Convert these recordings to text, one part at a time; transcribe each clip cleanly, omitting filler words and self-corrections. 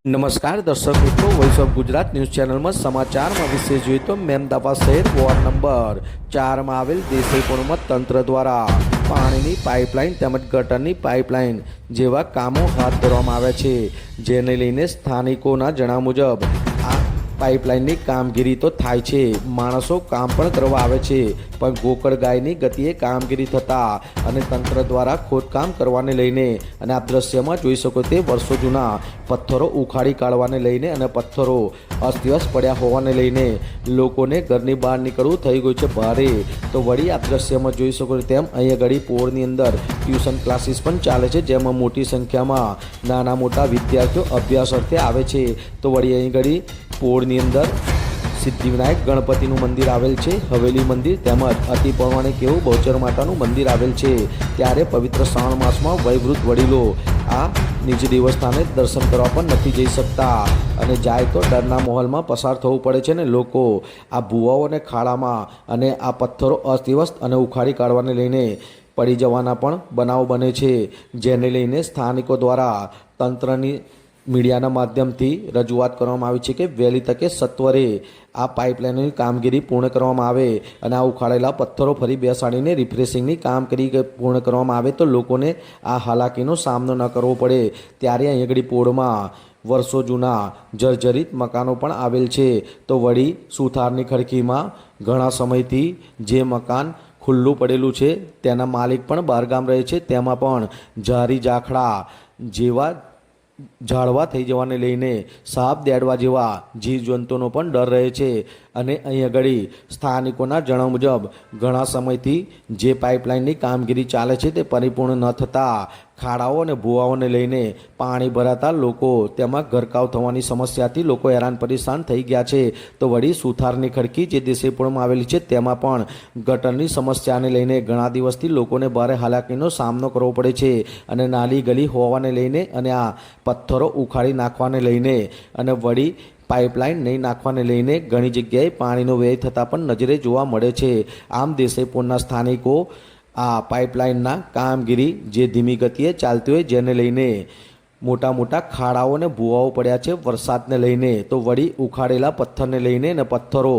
નમસ્કાર દર્શક મિત્રો, વોઇસ ઓફ ગુજરાત ન્યૂઝ ચેનલમાં સમાચારમાં વિશે જોઈએ તો મહેમદાવાદ શહેર વોર્ડ નંબર 4માં આવેલ દેસાઈપુરમાં તંત્ર દ્વારા પાણીની પાઇપલાઇન તેમજ ગટરની પાઇપલાઇન જેવા કામો હાથ ધરવામાં આવ્યા છે, જેને લઈને સ્થાનિકોના જણાવ્યા મુજબ આ પાઇપલાઇનની કામગીરી તો થાય છે, માણસો કામ પણ કરવા આવે છે, પણ ગોકળ ગાયની ગતિએ કામગીરી થતાં અને તંત્ર દ્વારા ખોદકામ કરવાને લઈને અને આપ દ્રશ્યમાં જોઈ શકો તે વર્ષો જૂના પથ્થરો ઉખાડી કાઢવાને લઈને અને પથ્થરો અસ્તવ્યસ્ત પડ્યા હોવાને લઈને લોકોને ઘરની બહાર નીકળવું થઈ ગયું છે ભારે। તો વળી આપ દ્રશ્યમાં જોઈ શકો તેમ અહીંયા ઘડી પોળની અંદર ટ્યુશન ક્લાસીસ પણ ચાલે છે, જેમાં મોટી સંખ્યામાં નાના મોટા વિદ્યાર્થીઓ અભ્યાસ અર્થે આવે છે। તો વળી અહીં ઘડી પોળની અંદર સિદ્ધિવિનાયક ગણપતિનું મંદિર આવેલ છે, હવેલી મંદિર તેમજ અતિ પૌરાણિક એવું બહુચર માતાનું મંદિર આવેલ છે। ત્યારે પવિત્ર શ્રાવણ માસમાં વયવૃદ્ધ વડીલો આ નિજ દેવસ્થાને દર્શન કરવા પણ નથી જઈ શકતા અને જાય તો ડરના માહોલમાં પસાર થવું પડે છે ને લોકો આ ભૂવાઓ અને ખાડામાં અને આ પથ્થરો અસ્તવ્યસ્ત અને ઉખાડી કાઢવાને લઈને પડી જવાના પણ બનાવ બને છે, જેને લઈને સ્થાનિકો દ્વારા તંત્રની મીડિયાના માધ્યમથી રજૂઆત કરવામાં આવી છે કે વહેલી તકે સત્વરે આ પાઇપલાઇનની કામગીરી પૂર્ણ કરવામાં આવે અને આ ઉખાડેલા પથ્થરો ફરી બેસાડીને રિફ્રેશિંગની કામગીરી પૂર્ણ કરવામાં આવે તો લોકોને આ હાલાકીનો સામનો ન કરવો પડે। ત્યારે અહીં આગળ પોળમાં વર્ષો જૂના જર્જરિત મકાનો પણ આવેલ છે, તો વળી સુથારની ખડકીમાં ઘણા સમયથી જે મકાન ખુલ્લું પડેલું છે તેના માલિક પણ બહારગામ રહે છે, તેમાં પણ ઝારી ઝાખડા જેવા ઝાડવા થઈ જવાને લઈને સાપ દેડવા જેવા જીવજંતુનો પણ ડર રહે છે અને અહીં આગળ સ્થાનિકોના જણાવ્યા મુજબ ઘણા સમયથી જે પાઇપલાઇનની કામગીરી ચાલે છે તે પરિપૂર્ણ ન થતાં ખાડાઓ અને ભૂવાઓને લઈને પાણી ભરાતા લોકો તેમાં ગરકાવ થવાની સમસ્યાથી લોકો હેરાન પરેશાન થઈ ગયા છે। તો વળી સુથારની ખડકી જે દેસાઈપુરમાં આવેલી છે તેમાં પણ ગટરની સમસ્યાને લઈને ઘણા દિવસથી લોકોને ભારે હાલાકીનો સામનો કરવો પડે છે અને નાલી ગલી હોવાને લઈને અને આ પથ્થરો ઉખાડી નાખવાને લઈને અને વળી પાઇપલાઇન નહીં નાખવાને લઈને ઘણી જગ્યાએ પાણીનો વ્યય થતાં પણ નજરે જોવા મળે છે। આમ દેસાઈપુરના સ્થાનિકો આ પાઇપલાઇનના કામગીરી જે ધીમી ગતિએ ચાલતી હોય જેને લઈને મોટા મોટા ખાડાઓ અને ભૂવાઓ પડ્યા છે વરસાદને લઈને, તો વળી ઉખાડેલા પથ્થરને લઈને અને પથ્થરો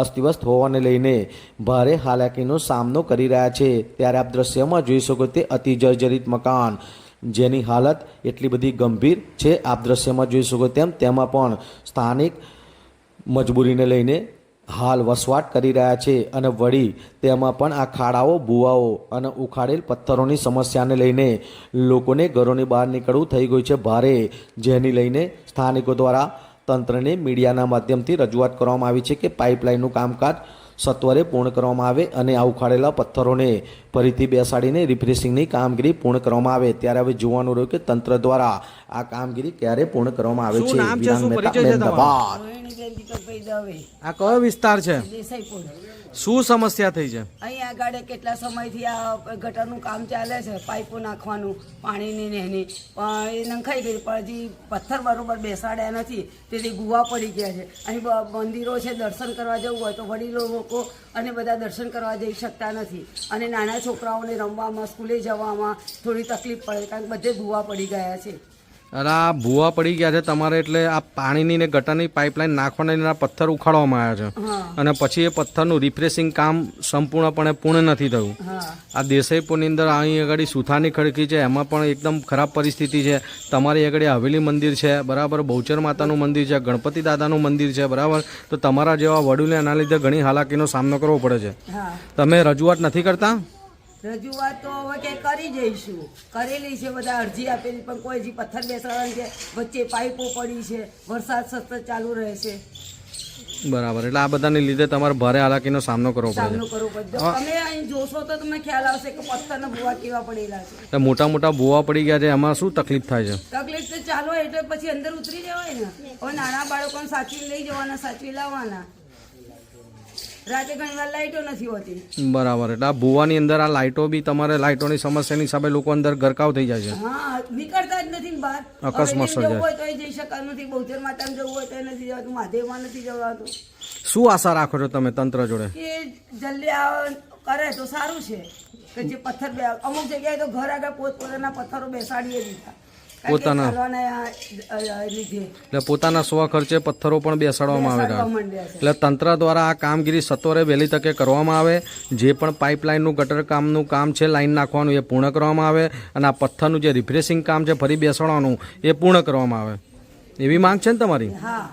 અસ્તવ્યસ્ત હોવાને લઈને ભારે હાલાકીનો સામનો કરી રહ્યા છે। ત્યારે આપ દ્રશ્યમાં જોઈ શકો તે અતિ જર્જરિત મકાન જેની હાલત એટલી બધી ગંભીર છે, આપ દ્રશ્યમાં જોઈ શકો તેમાં પણ સ્થાનિક મજબૂરીને લઈને હાલ વસવાટ કરી રહ્યા છે અને વળી તેમાં પણ આ ખાડાઓ ભૂવાઓ અને ઉખાડેલ પથ્થરોની સમસ્યાને લઈને લોકોને ઘરોની બહાર નીકળવું થઈ ગયું છે ભારે, જેની લઈને સ્થાનિકો દ્વારા તંત્રને મીડિયાના માધ્યમથી રજૂઆત કરવામાં આવી છે કે પાઇપલાઇનનું કામકાજ સત્વરે પૂર્ણ કરવામાં આવે અને આ ઉખાડેલા પથ્થરોને ફરીથી બેસાડીને રિફ્રેશિંગની કામગીરી પૂર્ણ કરવામાં આવે। ત્યારે હવે જોવાનું રહ્યું કે તંત્ર દ્વારા આ કામગીરી ક્યારે પૂર્ણ કરવામાં આવે છે। આ કયો વિસ્તાર છે? શું સમસ્યા થઈ છે? અહીંયા આગળ કેટલા સમયથી આ ગટરનું કામ ચાલે છે, પાઇપો નાખવાનું પાણીની ને એની પણ એ નંખાઈ ગઈ, પણ હજી પથ્થર બરોબર બેસાડ્યા નથી, તેથી ગુવા પડી ગયા છે। અહીં મંદિરો છે, દર્શન કરવા જવું હોય તો વડીલો લોકો અને બધા દર્શન કરવા જઈ શકતા નથી અને નાના છોકરાઓને રમવામાં સ્કૂલે જવામાં થોડી તકલીફ પડે કારણ કે બધે ગુવા પડી ગયા છે। અરે આ ભૂવા પડી ગયા છે તમારે, એટલે આ પાણીની ને ગટરની પાઇપલાઇન નાખવાના પથ્થર ઉખાડવામાં આવ્યા છે અને પછી એ પથ્થરનું રિફ્રેશિંગ કામ સંપૂર્ણપણે પૂર્ણ નથી થયું। આ દેસાઈપુરની અંદર અહીં આગળ સુથારની ખડકી છે, એમાં પણ એકદમ ખરાબ પરિસ્થિતિ છે। તમારી આગળ હવેલી મંદિર છે બરાબર, બહુચર માતાનું મંદિર છે, ગણપતિ દાદાનું મંદિર છે બરાબર, તો તમારા જેવા વડીલો એના લીધે ઘણી હાલાકીનો સામનો કરવો પડે છે। તમે રજૂઆત નથી કરતા? રજૂઆત તો હવે કે કરી જઈશું, કરેલી છે, બધા અરજી આપેલી પણ કોઈ હજી પથ્થર બેસાડવાની છે, વચ્ચે પાઇપો પડી છે, વરસાદ સતત ચાલુ રહે છે બરાબર, એટલે આ બધાને લીધે તમારે ભારે હાલાકીનો સામનો કરવો પડે। તમે અહીં જોશો તો તમને ખ્યાલ આવશે કે પથ્થરના ભૂવા કેવા પડેલા છે। મોટા મોટા ભૂવા પડી ગયા છે, એમાં શું તકલીફ થાય છે? તકલીફ તો ચાલો એટલે પછી અંદર ઉતરી જવાય ને, હવે નાના બાળકોને સાચવી લઈ જવાના, સાચવી લાવવાના, રાતે ઘણી વાર લાઈટો નથી હોતી બરાબર, એટલે આ ભૂવાની અંદર આ લાઈટો બી તમારે લાઈટોની સમસ્યાની હિસાબે લોકો અંદર ગરકાવ થઈ જાય છે। હા, નીકળતા જ નથી બહાર, અકસ્માત સર્જાય જવું હોય તો જઈ શકાતું નથી, બહુચર માતાને જવું હોય તો નથી જવાતું, મહાદેવમાં નથી જવાતું। શું આશા રાખો છો તમે તંત્ર જોડે? કે જલ્દી કરે તો સારું છે કે જે પથ્થર અમુક જગ્યાએ તો ઘર આગળ પોતપોતાના પથ્થરો બેસાડીએ દીધા પોતાના લીધે એટલે પોતાના સ્વ ખર્ચે પથ્થરો પણ બેસાડવામાં આવે બેસાડવા છે માંડ્યા છે. એટલે તંત્ર દ્વારા આ કામગીરી સત્વરે વહેલી તકે કરવામાં આવે, જે પણ પાઇપલાઇનનું ગટર કામનું કામ છે, લાઈન નાખવાનું એ પૂર્ણ કરવામાં આવે, અને આ પથ્થરનું જે રિફ્રેશિંગ કામ છે ફરી બેસાડવાનું એ પૂર્ણ કરવામાં આવે, એવી માંગ છે ને તમારી? હા